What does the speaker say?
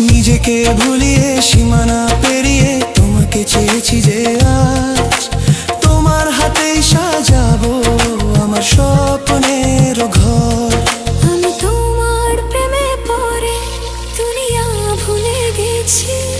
নিজেকে ভুলিয়ে সীমানা পেরিয়ে তোমাকে চেয়েছি যে আজ তোমার হাতেই সাজাবো আমার স্বপ্নের ঘর। আমি তোমার প্রেমে পড়ে দুনিয়া ভুলে গেছি।